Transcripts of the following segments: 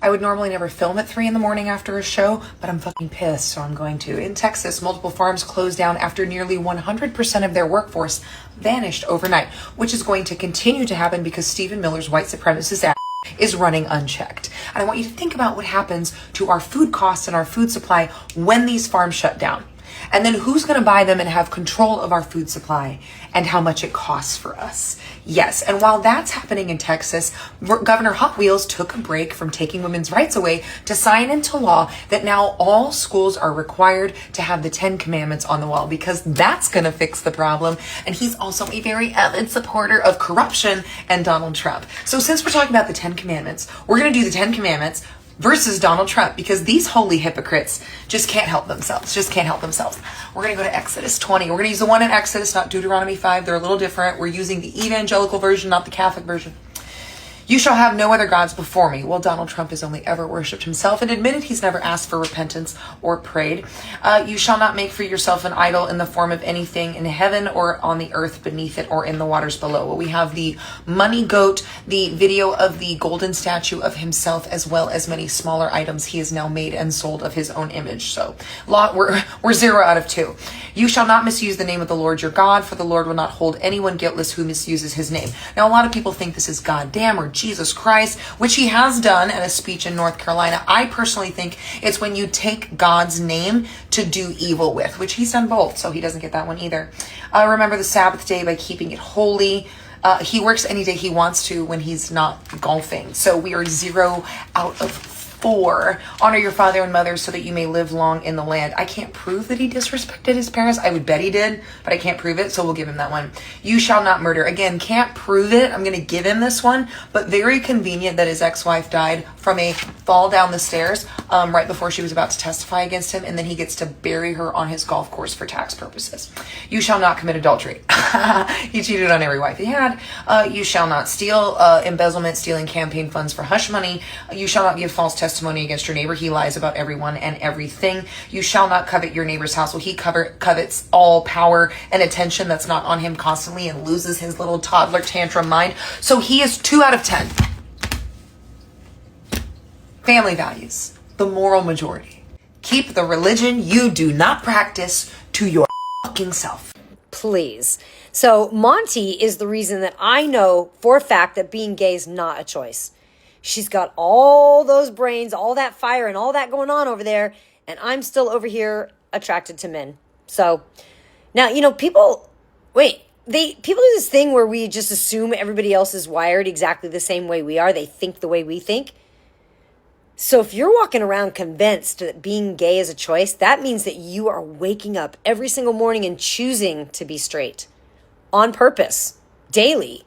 I would normally never film at 3 in the morning after a show, but I'm fucking pissed, so I'm going to. In Texas, multiple farms closed down after nearly 100% of their workforce vanished overnight, which is going to continue to happen because Stephen Miller's white supremacist ass is running unchecked. And I want you to think about what happens to our food costs and our food supply when these farms shut down. And then who's going to buy them and have control of our food supply and how much it costs for us? Yes. And while that's happening in Texas, Governor Hot Wheels took a break from taking women's rights away to sign into law that now all schools are required to have the 10 commandments on the wall, because that's going to fix the problem. And he's also a very avid supporter of corruption and Donald Trump. So since we're talking about the 10 commandments, we're going to do the 10 commandments versus Donald Trump, because these holy hypocrites just can't help themselves. We're going to go to Exodus 20. We're going to use the one in Exodus, not Deuteronomy 5. They're a little different. We're using the evangelical version, not the Catholic version. You shall have no other gods before me. Well, Donald Trump has only ever worshipped himself and admitted he's never asked for repentance or prayed. You shall not make for yourself an idol in the form of anything in heaven or on the earth beneath it or in the waters below. Well, we have the money goat, the video of the golden statue of himself, as well as many smaller items he has now made and sold of his own image. So we're 0 out of 2. You shall not misuse the name of the Lord your God, for the Lord will not hold anyone guiltless who misuses his name. Now, a lot of people think this is goddamn or Jesus Christ, which he has done at a speech in North Carolina. I personally think it's when you take God's name to do evil with, which he's done both, so he doesn't get that one either. Remember the Sabbath day by keeping it holy. He works any day he wants to when he's not golfing. So we are 0 out of 4. Honor your father and mother so that you may live long in the land. I can't prove that he disrespected his parents. I would bet he did, but I can't prove it, so we'll give him that one. You shall not murder. Again, can't prove it. I'm going to give him this one, but very convenient that his ex-wife died from a fall down the stairs right before she was about to testify against him, and then he gets to bury her on his golf course for tax purposes. You shall not commit adultery. He cheated on every wife he had. You shall not steal, embezzlement, stealing campaign funds for hush money. You shall not give false testimony against your neighbor. He lies about everyone and everything. You shall not covet your neighbor's house. Well, he covets all power and attention that's not on him constantly and loses his little toddler tantrum mind. So he is 2 out of 10. Family values, the moral majority. Keep the religion you do not practice to your fucking self. Please. So Monty is the reason that I know for a fact that being gay is not a choice. She's got all those brains, all that fire, and all that going on over there, and I'm still over here attracted to men. So now, people do this thing where we just assume everybody else is wired exactly the same way we are. They think the way we think. So if you're walking around convinced that being gay is a choice, that means that you are waking up every single morning and choosing to be straight on purpose, daily,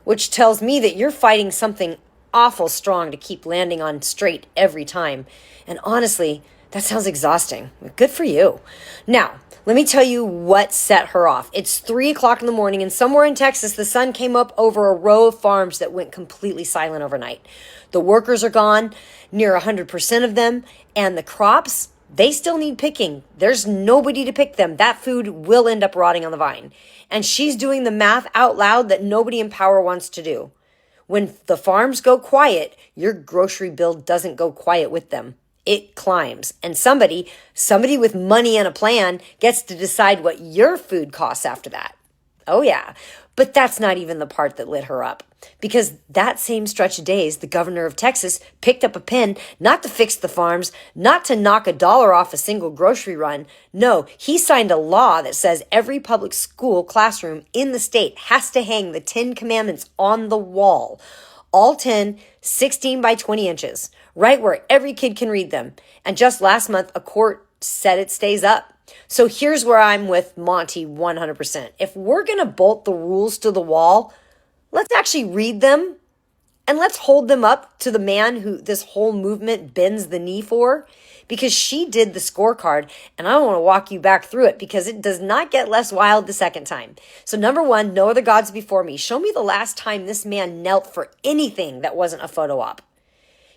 which tells me that you're fighting something awful strong to keep landing on straight every time. And honestly, that sounds exhausting. Good for you. Now, let me tell you what set her off. It's 3 o'clock in the morning, and somewhere in Texas, the sun came up over a row of farms that went completely silent overnight. The workers are gone, near 100% of them, and the crops, they still need picking. There's nobody to pick them. That food will end up rotting on the vine. And she's doing the math out loud that nobody in power wants to do. When the farms go quiet, your grocery bill doesn't go quiet with them. It climbs. And somebody with money and a plan gets to decide what your food costs after that. Oh yeah. But that's not even the part that lit her up. Because that same stretch of days, the governor of Texas picked up a pen not to fix the farms, not to knock $1 off a single grocery run. No, he signed a law that says every public school classroom in the state has to hang the 10 commandments on the wall. All 10, 16 by 20 inches, right where every kid can read them. And just last month, a court said it stays up. So here's where I'm with Monty 100%. If we're going to bolt the rules to the wall, let's actually read them and let's hold them up to the man who this whole movement bends the knee for, because she did the scorecard, and I don't want to walk you back through it because it does not get less wild the second time. So number 1, no other gods before me. Show me the last time this man knelt for anything that wasn't a photo op.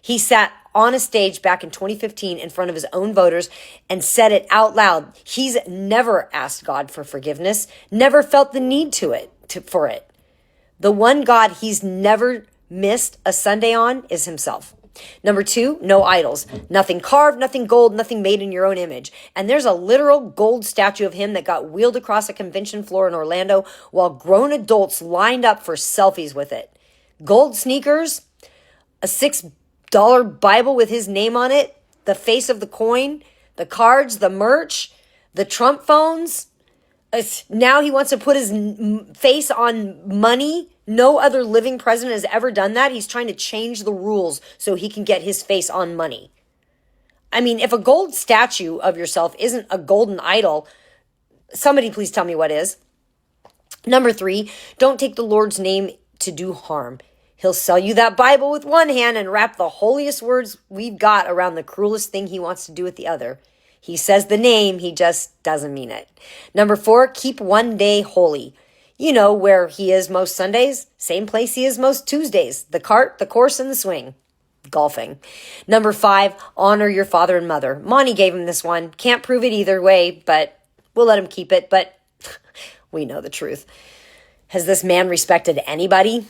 He sat on a stage back in 2015 in front of his own voters and said it out loud. He's never asked God for forgiveness, never felt the need for it. The one God he's never missed a Sunday on is himself. Number 2, no idols. Nothing carved, nothing gold, nothing made in your own image. And there's a literal gold statue of him that got wheeled across a convention floor in Orlando while grown adults lined up for selfies with it. Gold sneakers, a $6 Bible with his name on it, the face of the coin, the cards, the merch, the Trump phones. Now he wants to put his face on money. No other living president has ever done that. He's trying to change the rules so he can get his face on money. I mean, if a gold statue of yourself isn't a golden idol, somebody please tell me what is. Number 3, don't take the Lord's name to do harm. He'll sell you that Bible with one hand and wrap the holiest words we've got around the cruelest thing he wants to do with the other. He says the name, he just doesn't mean it. Number 4, keep one day holy. You know where he is most Sundays, same place he is most Tuesdays. The cart, the course, and the swing. Golfing. Number 5, honor your father and mother. Monty gave him this one. Can't prove it either way, but we'll let him keep it. But we know the truth. Has this man respected anybody?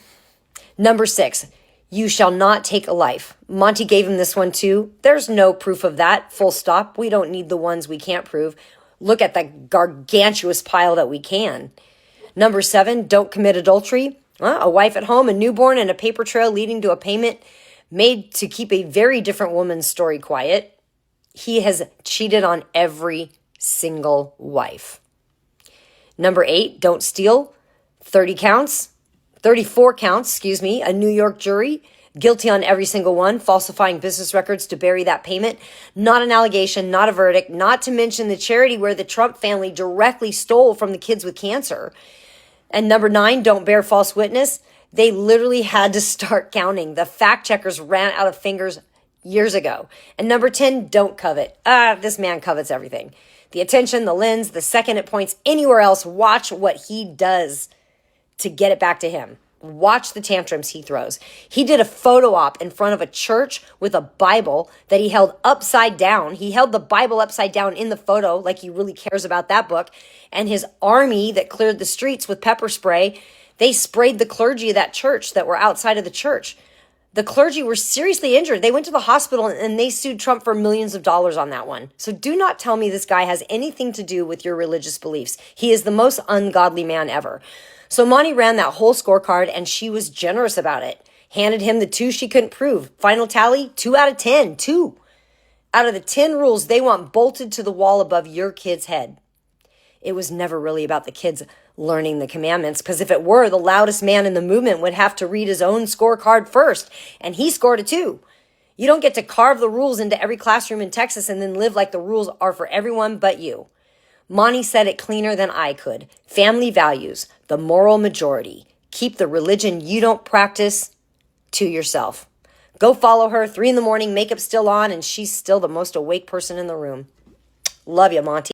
Number 6, you shall not take a life. Monty gave him this one too. There's no proof of that. Full stop. We don't need the ones we can't prove. Look at the gargantuous pile that we can. Number 7, don't commit adultery. A wife at home, a newborn, and a paper trail leading to a payment made to keep a very different woman's story quiet. He has cheated on every single wife. Number 8, don't steal. 34 counts, a New York jury, guilty on every single one, falsifying business records to bury that payment. Not an allegation, not a verdict, not to mention the charity where the Trump family directly stole from the kids with cancer. And number 9, don't bear false witness. They literally had to start counting. The fact checkers ran out of fingers years ago. And number 10, don't covet. This man covets everything. The attention, the lens, the second it points anywhere else, watch what he does to get it back to him. Watch the tantrums he throws. He did a photo op in front of a church with a Bible that he held upside down. He held the Bible upside down in the photo like he really cares about that book. And his army that cleared the streets with pepper spray, they sprayed the clergy of that church that were outside of the church. The clergy were seriously injured. They went to the hospital and they sued Trump for millions of dollars on that one. So do not tell me this guy has anything to do with your religious beliefs. He is the most ungodly man ever. So Monty ran that whole scorecard and she was generous about it. Handed him the 2 she couldn't prove. Final tally, 2 out of 10. 2 out of the 10 rules they want bolted to the wall above your kid's head. It was never really about the kids learning the commandments, because if it were, the loudest man in the movement would have to read his own scorecard first, and he scored a 2. You don't get to carve the rules into every classroom in Texas and then live like the rules are for everyone but you. Monty said it cleaner than I could. Family values, the moral majority. Keep the religion you don't practice to yourself. Go follow her, 3 a.m, makeup still on, and she's still the most awake person in the room. Love you, Monty.